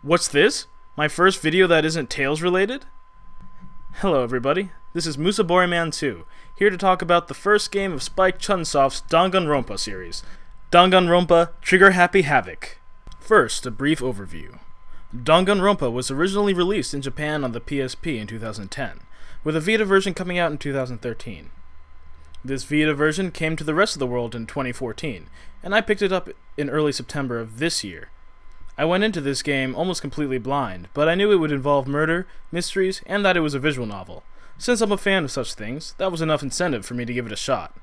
What's this? My first video that isn't Tales related? Hello everybody, this is Musaboriman 2, here to talk about the first game of Spike Chunsoft's Danganronpa series, Danganronpa Trigger Happy Havoc. First, a brief overview. Danganronpa was originally released in Japan on the PSP in 2010, with a Vita version coming out in 2013. This Vita version came to the rest of the world in 2014, and I picked it up in early September of this year. I went into this game almost completely blind, but I knew it would involve murder, mysteries, and that it was a visual novel. Since I'm a fan of such things, that was enough incentive for me to give it a shot.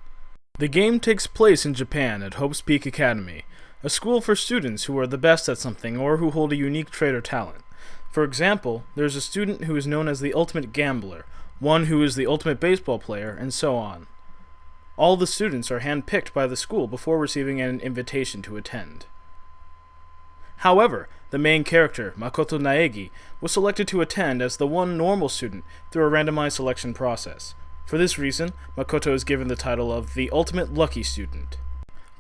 The game takes place in Japan at Hope's Peak Academy, a school for students who are the best at something or who hold a unique trait or talent. For example, there's a student who is known as the ultimate gambler, one who is the ultimate baseball player, and so on. All the students are handpicked by the school before receiving an invitation to attend. However, the main character, Makoto Naegi, was selected to attend as the one normal student through a randomized selection process. For this reason, Makoto is given the title of the Ultimate Lucky Student.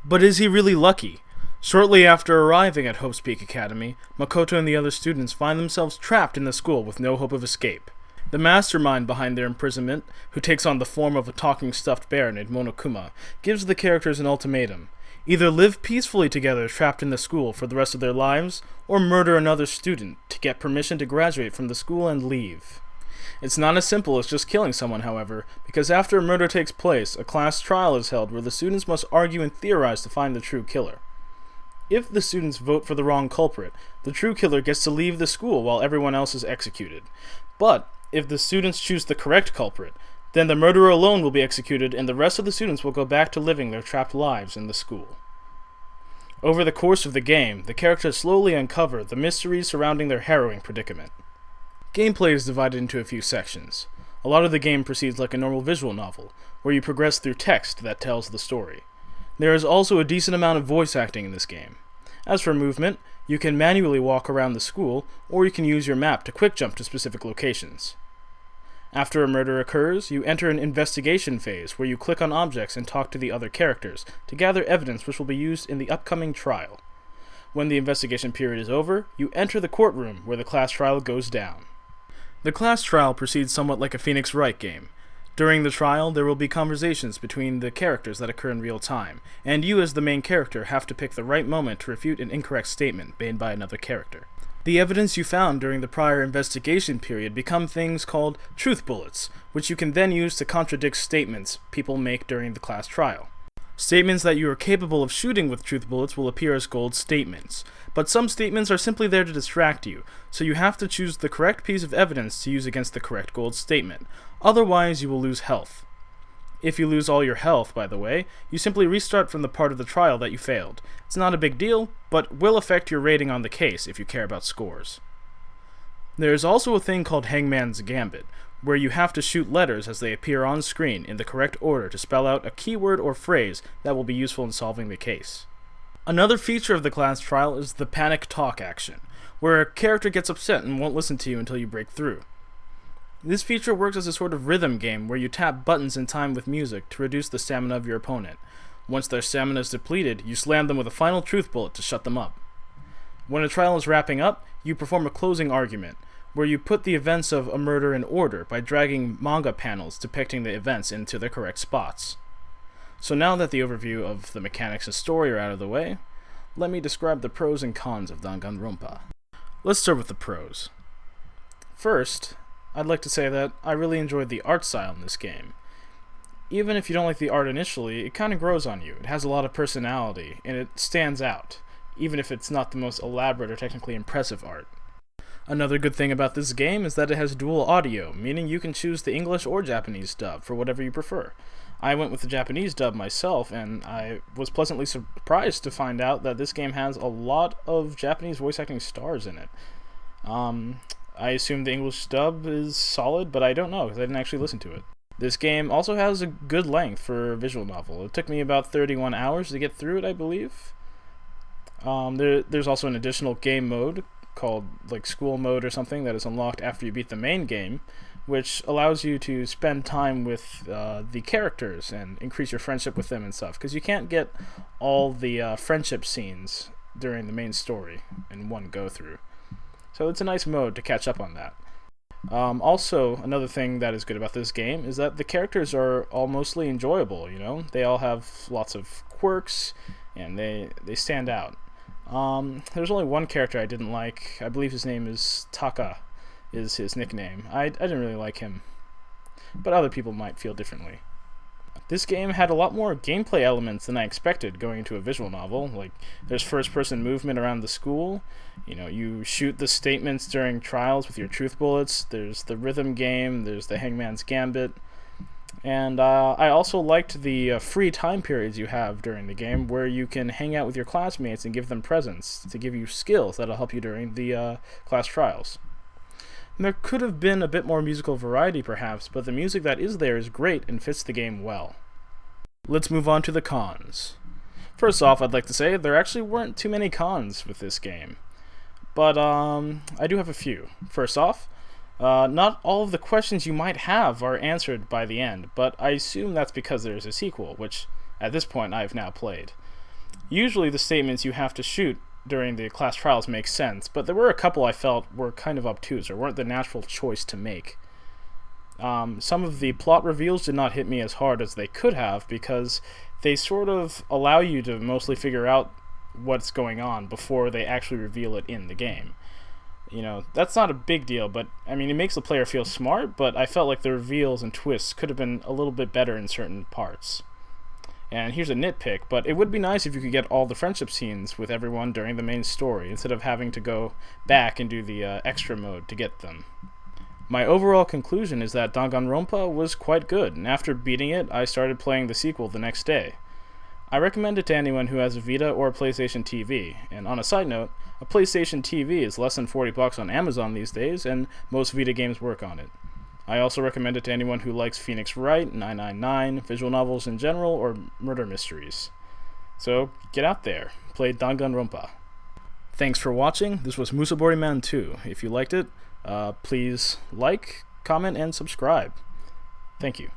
But is he really lucky? Shortly after arriving at Hope's Peak Academy, Makoto and the other students find themselves trapped in the school with no hope of escape. The mastermind behind their imprisonment, who takes on the form of a talking stuffed bear named Monokuma, gives the characters an ultimatum. Either live peacefully together trapped in the school for the rest of their lives, or murder another student to get permission to graduate from the school and leave. It's not as simple as just killing someone, however, because after a murder takes place, a class trial is held where the students must argue and theorize to find the true killer. If the students vote for the wrong culprit, the true killer gets to leave the school while everyone else is executed. But if the students choose the correct culprit, then the murderer alone will be executed and the rest of the students will go back to living their trapped lives in the school. Over the course of the game, the characters slowly uncover the mysteries surrounding their harrowing predicament. Gameplay is divided into a few sections. A lot of the game proceeds like a normal visual novel, where you progress through text that tells the story. There is also a decent amount of voice acting in this game. As for movement, you can manually walk around the school, or you can use your map to quick jump to specific locations. After a murder occurs, you enter an investigation phase where you click on objects and talk to the other characters to gather evidence which will be used in the upcoming trial. When the investigation period is over, you enter the courtroom where the class trial goes down. The class trial proceeds somewhat like a Phoenix Wright game. During the trial, there will be conversations between the characters that occur in real time, and you as the main character have to pick the right moment to refute an incorrect statement made by another character. The evidence you found during the prior investigation period become things called truth bullets, which you can then use to contradict statements people make during the class trial. Statements that you are capable of shooting with truth bullets will appear as gold statements, but some statements are simply there to distract you, so you have to choose the correct piece of evidence to use against the correct gold statement. Otherwise, you will lose health. If you lose all your health, by the way, you simply restart from the part of the trial that you failed. It's not a big deal, but will affect your rating on the case if you care about scores. There is also a thing called Hangman's Gambit, where you have to shoot letters as they appear on screen in the correct order to spell out a keyword or phrase that will be useful in solving the case. Another feature of the class trial is the panic talk action, where a character gets upset and won't listen to you until you break through. This feature works as a sort of rhythm game where you tap buttons in time with music to reduce the stamina of your opponent. Once their stamina is depleted, you slam them with a final truth bullet to shut them up. When a trial is wrapping up, you perform a closing argument, where you put the events of a murder in order by dragging manga panels depicting the events into their correct spots. So now that the overview of the mechanics and story are out of the way, let me describe the pros and cons of Danganronpa. Let's start with the pros. First, I'd like to say that I really enjoyed the art style in this game. Even if you don't like the art initially, it kind of grows on you. It has a lot of personality, and it stands out, even if it's not the most elaborate or technically impressive art. Another good thing about this game is that it has dual audio, meaning you can choose the English or Japanese dub for whatever you prefer. I went with the Japanese dub myself, and I was pleasantly surprised to find out that this game has a lot of Japanese voice acting stars in it. I assume the English dub is solid, but I don't know because I didn't actually listen to it. This game also has a good length for a visual novel. It took me about 31 hours to get through it, I believe. There's also an additional game mode called like school mode or something that is unlocked after you beat the main game, which allows you to spend time with the characters and increase your friendship with them and stuff, because you can't get all the friendship scenes during the main story in one go-through. So it's a nice mode to catch up on that. Also, another thing that is good about this game is that the characters are all mostly enjoyable, you know? They all have lots of quirks, and they stand out. There's only one character I didn't like. I believe his name is Taka, is his nickname. I didn't really like him, but other people might feel differently. This game had a lot more gameplay elements than I expected going into a visual novel. Like, there's first-person movement around the school. You know, you shoot the statements during trials with your truth bullets. There's the rhythm game. There's the Hangman's Gambit. And I also liked the free time periods you have during the game where you can hang out with your classmates and give them presents to give you skills that'll help you during the class trials. There could have been a bit more musical variety, perhaps, but the music that is there is great and fits the game well. Let's move on to the cons. First off, I'd like to say there actually weren't too many cons with this game. But I do have a few. First off, not all of the questions you might have are answered by the end, but I assume that's because there's a sequel, which at this point I've now played. Usually the statements you have to shoot during the class trials make sense, but there were a couple I felt were kind of obtuse or weren't the natural choice to make. Some of the plot reveals did not hit me as hard as they could have because they sort of allow you to mostly figure out what's going on before they actually reveal it in the game. You know, that's not a big deal, but I mean, it makes the player feel smart, but I felt like the reveals and twists could have been a little bit better in certain parts. And here's a nitpick, but it would be nice if you could get all the friendship scenes with everyone during the main story, instead of having to go back and do the extra mode to get them. My overall conclusion is that Danganronpa was quite good, and after beating it, I started playing the sequel the next day. I recommend it to anyone who has a Vita or a PlayStation TV, and on a side note, a PlayStation TV is less than $40 on Amazon these days, and most Vita games work on it. I also recommend it to anyone who likes Phoenix Wright, 999, visual novels in general, or murder mysteries. So, get out there, play Danganronpa. Thanks for watching. This was Musaboriman 2. If you liked it, please like, comment, and subscribe. Thank you.